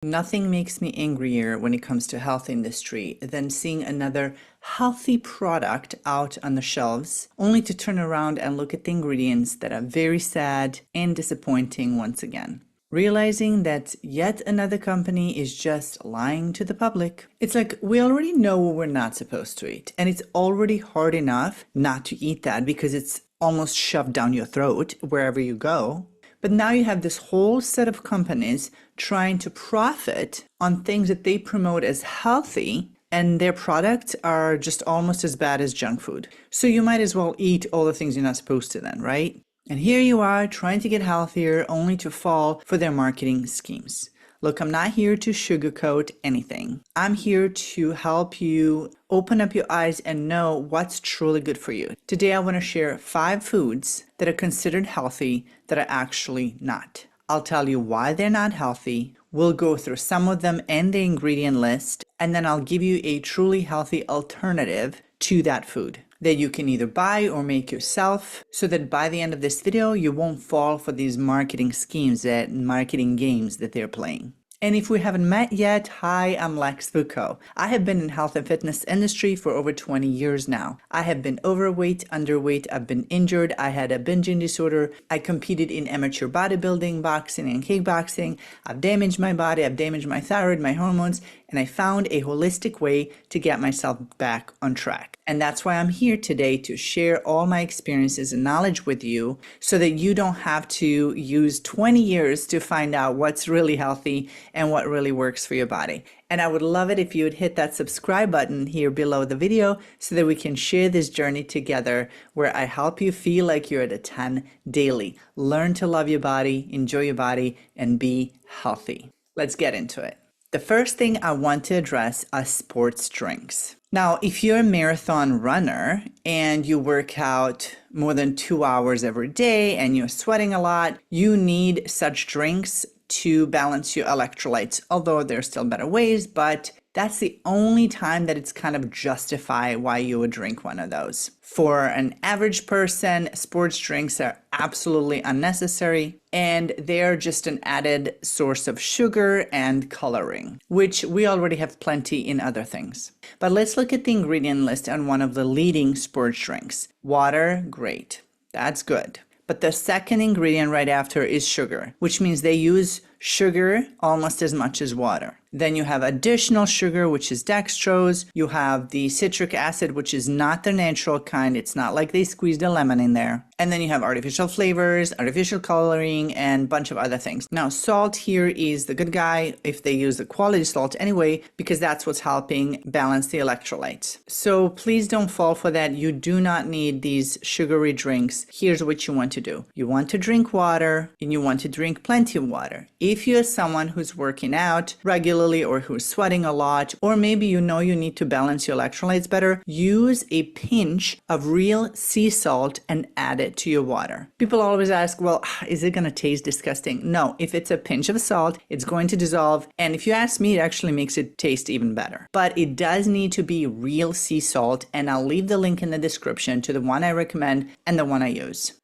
Nothing makes me angrier when it comes to health industry than seeing another healthy product out on the shelves, only to turn around and look at the ingredients that are very sad and disappointing once again. Realizing that yet another company is just lying to the public. It's like we already know what we're not supposed to eat, and it's already hard enough not to eat that because it's almost shoved down your throat wherever you go. But now you have this whole set of companies trying to profit on things that they promote as healthy, and their products are just almost as bad as junk food. So you might as well eat all the things you're not supposed to then, right? And here you are trying to get healthier only to fall for their marketing schemes. Look, I'm not here to sugarcoat anything. I'm here to help you open up your eyes and know what's truly good for you. Today, I want to share 5 foods that are considered healthy that are actually not. I'll tell you why they're not healthy. We'll go through some of them and the ingredient list, and then I'll give you a truly healthy alternative to that food that you can either buy or make yourself, so that by the end of this video, you won't fall for these marketing schemes and marketing games that they're playing. And if we haven't met yet, hi, I'm Lex Foucault. I have been in health and fitness industry for over 20 years now. I have been overweight, underweight, I've been injured, I had a binging disorder, I competed in amateur bodybuilding, boxing, and kickboxing. I've damaged my body, I've damaged my thyroid, my hormones, and I found a holistic way to get myself back on track. And that's why I'm here today to share all my experiences and knowledge with you so that you don't have to use 20 years to find out what's really healthy and what really works for your body. And I would love it if you would hit that subscribe button here below the video so that we can share this journey together where I help you feel like you're at a 10 daily. Learn to love your body, enjoy your body, and be healthy. Let's get into it. The first thing I want to address are sports drinks. Now, if you're a marathon runner and you work out more than 2 hours every day and you're sweating a lot, you need such drinks to balance your electrolytes, although there's still better ways, but that's the only time that it's kind of justify why you would drink one of those. For an average person, sports drinks are absolutely unnecessary, and they're just an added source of sugar and coloring, which we already have plenty in other things. But let's look at the ingredient list on one of the leading sports drinks. Water, great. That's good. But the second ingredient right after is sugar, which means they use sugar almost as much as water. Then you have additional sugar, which is dextrose. You have the citric acid, which is not the natural kind. It's not like they squeezed a lemon in there. And then you have artificial flavors, artificial coloring, and a bunch of other things. Now, salt here is the good guy if they use the quality salt anyway, because that's what's helping balance the electrolytes. So please don't fall for that. You do not need these sugary drinks. Here's what you want to do. You want to drink water, and you want to drink plenty of water. If you're someone who's working out regularly or who's sweating a lot, or maybe you know you need to balance your electrolytes better, use a pinch of real sea salt and add it to your water. People always ask, well, is it going to taste disgusting? No, if it's a pinch of salt, it's going to dissolve. And if you ask me, it actually makes it taste even better. But it does need to be real sea salt, and I'll leave the link in the description to the one I recommend and the one I use.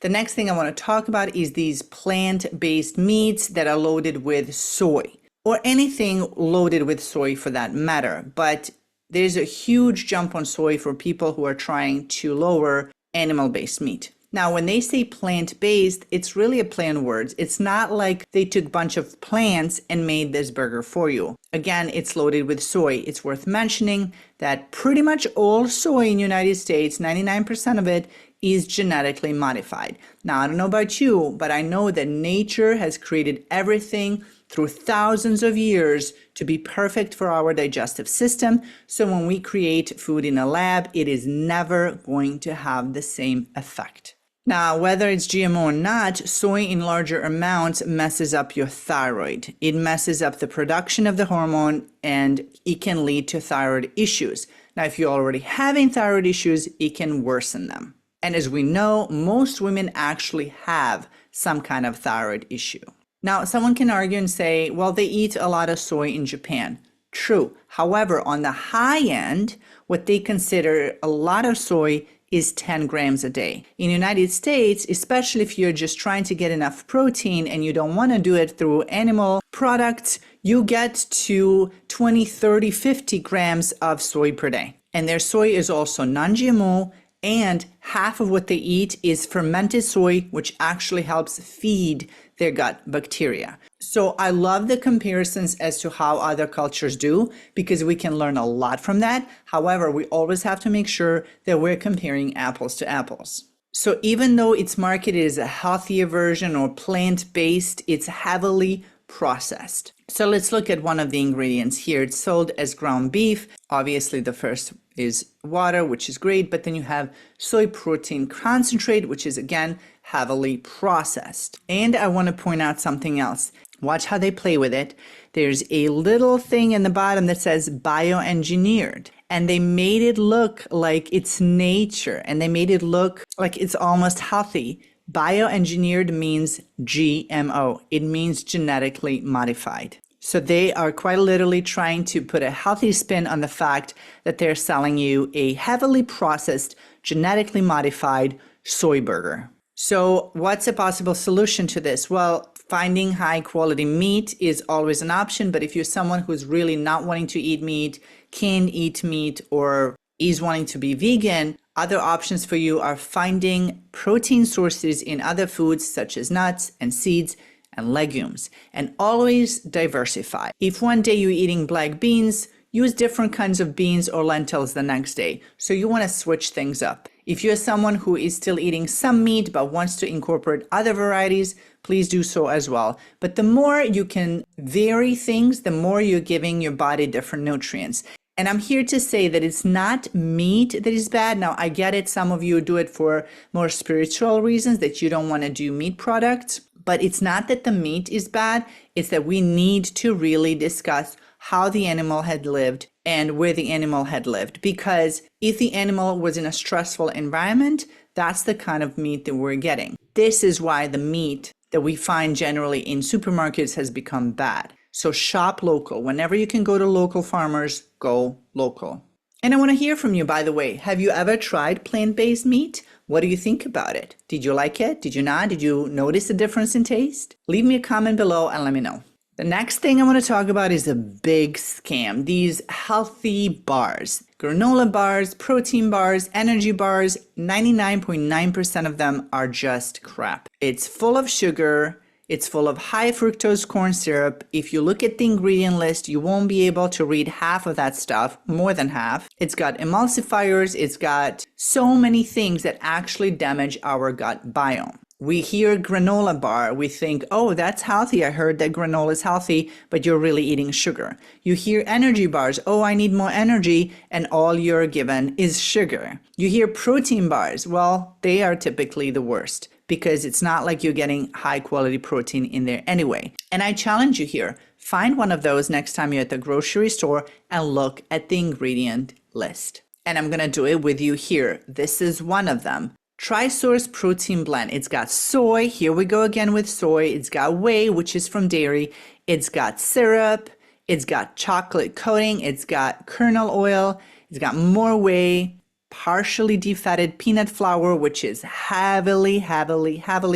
The next thing I want to talk about is these plant-based meats that are loaded with soy, or anything loaded with soy for that matter. But there's a huge jump on soy for people who are trying to lower animal-based meat. Now, when they say plant-based, it's really a play on words. It's not like they took a bunch of plants and made this burger for you. Again, it's loaded with soy. It's worth mentioning that pretty much all soy in the United States, 99% of it, is genetically modified. Now, I don't know about you, but I know that nature has created everything through thousands of years to be perfect for our digestive system. So when we create food in a lab, it is never going to have the same effect. Now, whether it's GMO or not, soy in larger amounts messes up your thyroid. It messes up the production of the hormone, and it can lead to thyroid issues. Now, if you're already having thyroid issues, it can worsen them. And as we know, most women actually have some kind of thyroid issue. Now, someone can argue and say, well, they eat a lot of soy in Japan. True. However, on the high end, what they consider a lot of soy is 10 grams a day. In the United States, especially if you're just trying to get enough protein and you don't want to do it through animal products, you get to 20, 30, 50 grams of soy per day. And their soy is also non-GMO, and half of what they eat is fermented soy, which actually helps feed their gut bacteria. So I love the comparisons as to how other cultures do, because we can learn a lot from that. However, we always have to make sure that we're comparing apples to apples. So even though it's marketed as a healthier version or plant-based, it's heavily processed. So let's look at one of the ingredients here. It's sold as ground beef. Obviously, the first is water, which is great, but then you have soy protein concentrate, which is again heavily processed. And I want to point out something else. Watch how they play with it. There's a little thing in the bottom that says bioengineered, and they made it look like it's nature, and they made it look like it's almost healthy. Bioengineered means GMO. It means genetically modified. So they are quite literally trying to put a healthy spin on the fact that they're selling you a heavily processed, genetically modified soy burger. So what's a possible solution to this? Well, finding high quality meat is always an option, but if you're someone who's really not wanting to eat meat, can't eat meat, or is wanting to be vegan, other options for you are finding protein sources in other foods such as nuts and seeds and legumes, and always diversify. If one day you're eating black beans, use different kinds of beans or lentils the next day. So you want to switch things up. If you're someone who is still eating some meat but wants to incorporate other varieties, please do so as well. But the more you can vary things, the more you're giving your body different nutrients. And I'm here to say that it's not meat that is bad. Now, I get it. Some of you do it for more spiritual reasons, that you don't want to do meat products. But it's not that the meat is bad. It's that we need to really discuss how the animal had lived and where the animal had lived. Because if the animal was in a stressful environment, that's the kind of meat that we're getting. This is why the meat that we find generally in supermarkets has become bad. So shop local. Whenever you can go to local farmers, go local. And I want to hear from you, by the way. Have you ever tried plant-based meat? What do you think about it? Did you like it? Did you not? Did you notice a difference in taste? Leave me a comment below and let me know. The next thing I want to talk about is a big scam. These healthy bars, granola bars, protein bars, energy bars, 99.9% of them are just crap. It's full of sugar. It's full of high fructose corn syrup. If you look at the ingredient list, you won't be able to read half of that stuff, more than half. It's got emulsifiers. It's got so many things that actually damage our gut biome. We hear granola bar, we think, oh, that's healthy. I heard that granola is healthy, but you're really eating sugar. You hear energy bars, oh, I need more energy, and all you're given is sugar. You hear protein bars, well, they are typically the worst because it's not like you're getting high quality protein in there anyway. And I challenge you here, find one of those next time you're at the grocery store and look at the ingredient list. And I'm gonna do it with you here. This is one of them. Tri-Source Protein Blend. It's got soy. Here we go again with soy. It's got whey, which is from dairy. It's got syrup. It's got chocolate coating. It's got kernel oil. It's got more whey, partially defatted peanut flour, which is heavily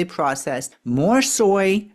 processed. More soy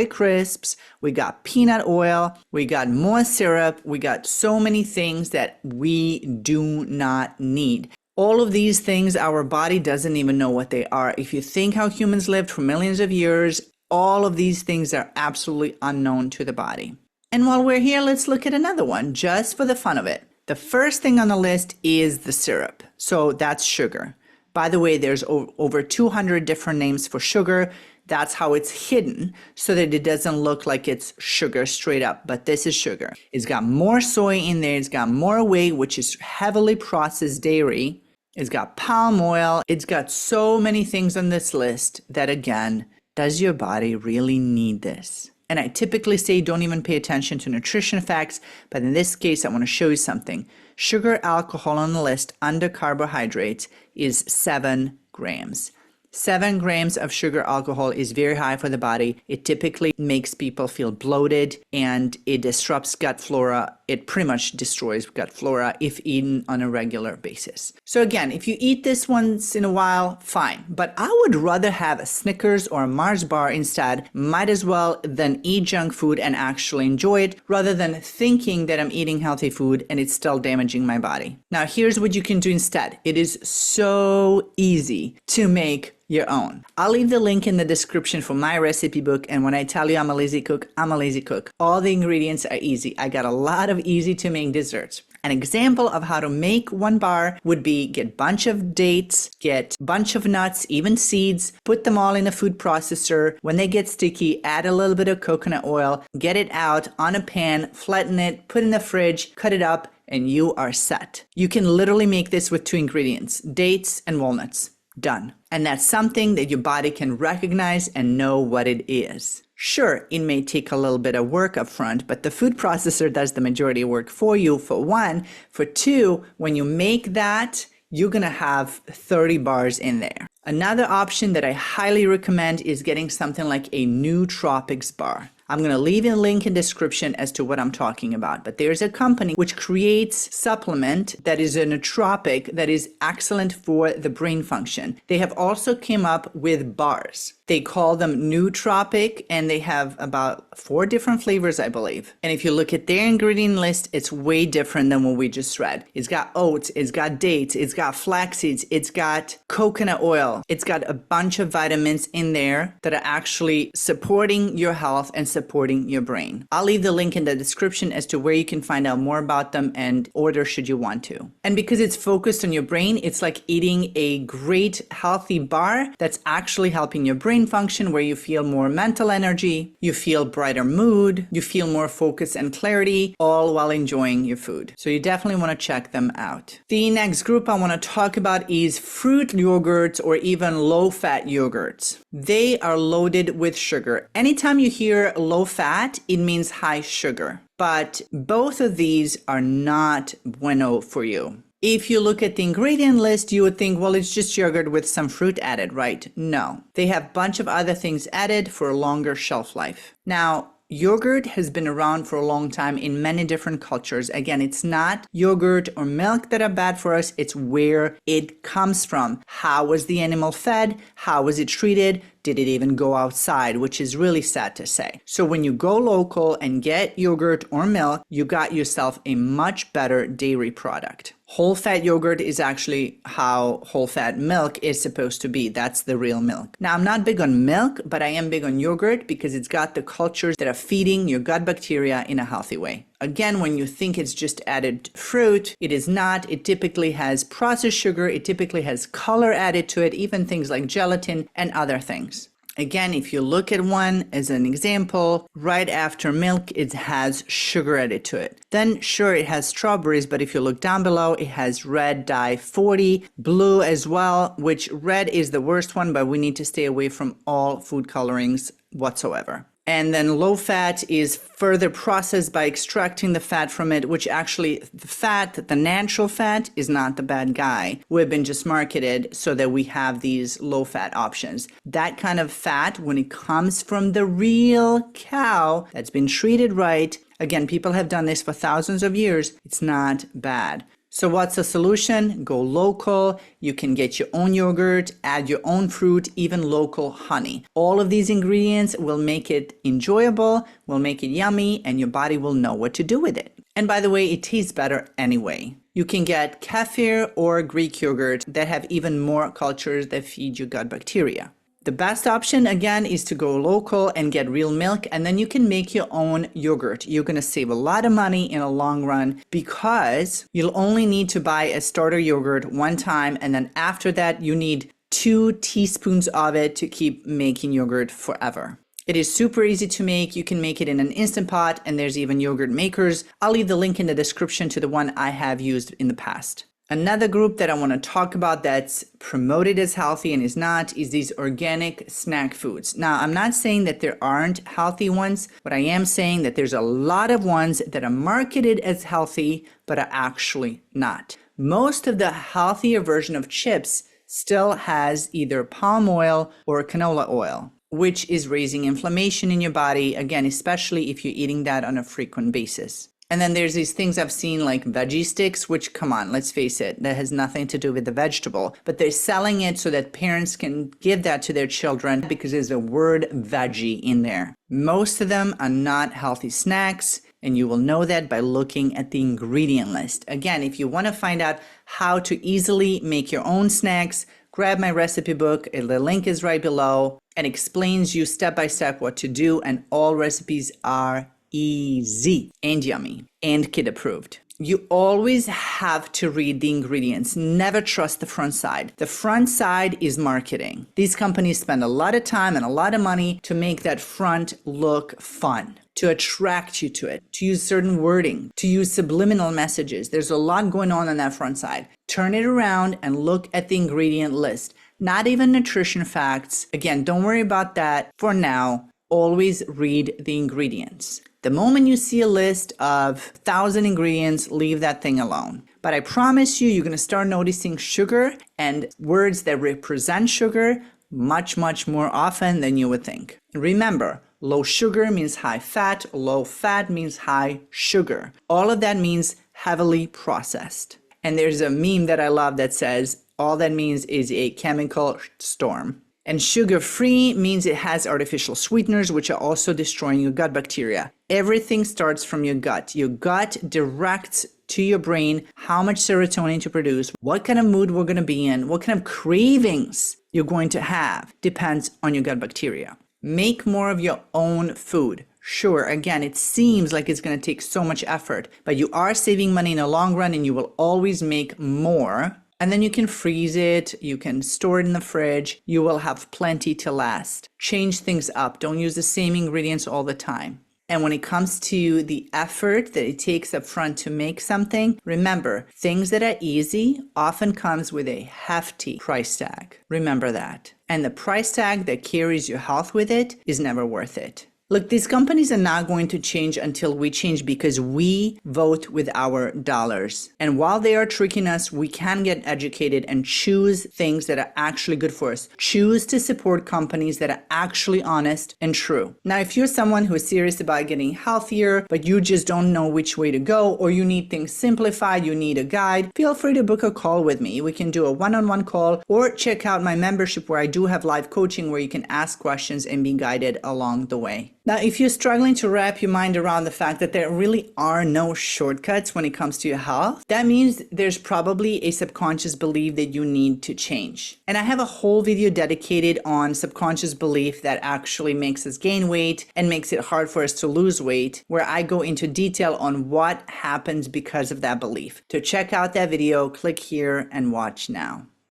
crisps. We got peanut oil. We got more syrup. We got so many things that we do not need. All of these things, our body doesn't even know what they are. If you think how humans lived for millions of years, all of these things are absolutely unknown to the body. And while we're here, let's look at another one, just for the fun of it. The first thing on the list is the syrup. So that's sugar. By the way, there's over 200 different names for sugar. That's how it's hidden, so that it doesn't look like it's sugar straight up, but this is sugar. It's got more soy in there. It's got more whey, which is heavily processed dairy. It's got palm oil. It's got so many things on this list that, again, does your body really need this? And I typically say don't even pay attention to nutrition facts, but in this case, I want to show you something. Sugar alcohol on the list under carbohydrates is 7 grams. 7 grams of sugar alcohol is very high for the body. It typically makes people feel bloated and it disrupts gut flora it pretty much destroys gut flora if eaten on a regular basis. So again, if you eat this once in a while, fine. But I would rather have a Snickers or a Mars bar instead, might as well than eat junk food and actually enjoy it, rather than thinking that I'm eating healthy food and it's still damaging my body. Now, here's what you can do instead. It is so easy to make your own. I'll leave the link in the description for my recipe book, and when I tell you I'm a lazy cook, I'm a lazy cook. All the ingredients are easy. I got a lot of easy to make desserts. An example of how to make one bar would be get bunch of dates, get bunch of nuts, even seeds, put them all in a food processor. When they get sticky, add a little bit of coconut oil, get it out on a pan, flatten it, put it in the fridge, cut it up, and you are set. You can literally make this with 2 ingredients, dates and walnuts. Done. And that's something that your body can recognize and know what it is. Sure, it may take a little bit of work up front, but the food processor does the majority of work for you, for one. For two, when you make that, you're gonna have 30 bars in there. Another option that I highly recommend is getting something like a nootropics bar. I'm going to leave a link in the description as to what I'm talking about. But there's a company which creates supplement that is a nootropic that is excellent for the brain function. They have also came up with bars. They call them nootropic, and they have about 4 different flavors, I believe. And if you look at their ingredient list, it's way different than what we just read. It's got oats, it's got dates, it's got flax seeds, it's got coconut oil. It's got a bunch of vitamins in there that are actually supporting your health and supporting your brain. I'll leave the link in the description as to where you can find out more about them and order should you want to. And because it's focused on your brain, it's like eating a great healthy bar that's actually helping your brain function, where you feel more mental energy, you feel brighter mood, you feel more focus and clarity, all while enjoying your food. So you definitely want to check them out. The next group I want to talk about is fruit yogurts or even low-fat yogurts. They are loaded with sugar. Anytime you hear low fat, it means high sugar. But both of these are not bueno for you. If you look at the ingredient list, you would think, well, it's just yogurt with some fruit added, right? No, they have a bunch of other things added for a longer shelf life. Now, yogurt has been around for a long time in many different cultures. Again, it's not yogurt or milk that are bad for us. It's where it comes from. How was the animal fed? How was it treated? Did it even go outside? Which is really sad to say. So when you go local and get yogurt or milk, you got yourself a much better dairy product. Whole fat yogurt is actually how whole fat milk is supposed to be. That's the real milk. Now, I'm not big on milk, but I am big on yogurt because it's got the cultures that are feeding your gut bacteria in a healthy way. Again, when you think it's just added fruit, it is not. It typically has processed sugar. It typically has color added to it, even things like gelatin and other things. Again, if you look at one as an example, right after milk, it has sugar added to it. Then sure, it has strawberries, but if you look down below, it has red dye 40, blue as well, which red is the worst one, but we need to stay away from all food colorings whatsoever. And then low fat is further processed by extracting the fat from it, which actually the fat, the natural fat, is not the bad guy. We've been just marketed so that we have these low fat options. That kind of fat, when it comes from the real cow that's been treated right, again, people have done this for thousands of years, it's not bad. So what's the solution? Go local. You can get your own yogurt, add your own fruit, even local honey. All of these ingredients will make it enjoyable, will make it yummy, and your body will know what to do with it. And by the way, it tastes better anyway. You can get kefir or Greek yogurt that have even more cultures that feed your gut bacteria. The best option, again, is to go local and get real milk, and then you can make your own yogurt. You're going to save a lot of money in a long run because you'll only need to buy a starter yogurt one time, and then after that, you need 2 teaspoons of it to keep making yogurt forever. It is super easy to make. You can make it in an Instant Pot, and there's even yogurt makers. I'll leave the link in the description to the one I have used in the past. Another group that I want to talk about that's promoted as healthy and is not is these organic snack foods. Now, I'm not saying that there aren't healthy ones, but I am saying that there's a lot of ones that are marketed as healthy, but are actually not. Most of the healthier version of chips still has either palm oil or canola oil, which is raising inflammation in your body, again, especially if you're eating that on a frequent basis. And then there's these things I've seen like veggie sticks, which, come on, let's face it, that has nothing to do with the vegetable. But they're selling it so that parents can give that to their children because there's a word veggie in there. Most of them are not healthy snacks, and you will know that by looking at the ingredient list. Again, if you want to find out how to easily make your own snacks, grab my recipe book. The link is right below and explains you step by step what to do, and all recipes are easy and yummy and kid approved. You always have to read the ingredients. Never trust the front side. The front side is marketing. These companies spend a lot of time and a lot of money to make that front look fun, to attract you to it, to use certain wording, to use subliminal messages. There's a lot going on that front side. Turn it around and look at the ingredient list. Not even nutrition facts. Again, don't worry about that for now. Always read the ingredients. The moment you see a list of 1,000 ingredients, leave that thing alone. But I promise you, you're going to start noticing sugar and words that represent sugar much, much more often than you would think. Remember, low sugar means high fat, low fat means high sugar. All of that means heavily processed. And there's a meme that I love that says, all that means is a chemical storm. And sugar-free means it has artificial sweeteners, which are also destroying your gut bacteria. Everything starts from your gut. Your gut directs to your brain how much serotonin to produce, what kind of mood we're going to be in, what kind of cravings you're going to have, depends on your gut bacteria. Make more of your own food. Sure, again, it seems like it's going to take so much effort, but you are saving money in the long run and you will always make more. And then you can freeze it, you can store it in the fridge, you will have plenty to last. Change things up, don't use the same ingredients all the time. And when it comes to the effort that it takes up front to make something, remember, things that are easy often comes with a hefty price tag. Remember that. And the price tag that carries your health with it is never worth it. Look, these companies are not going to change until we change because we vote with our dollars. And while they are tricking us, we can get educated and choose things that are actually good for us. Choose to support companies that are actually honest and true. Now, if you're someone who is serious about getting healthier, but you just don't know which way to go, or you need things simplified, you need a guide, feel free to book a call with me. We can do a one-on-one call or check out my membership where I do have live coaching where you can ask questions and be guided along the way. Now, if you're struggling to wrap your mind around the fact that there really are no shortcuts when it comes to your health, that means there's probably a subconscious belief that you need to change. And I have a whole video dedicated on subconscious belief that actually makes us gain weight and makes it hard for us to lose weight, where I go into detail on what happens because of that belief. To check out that video, click here and watch now.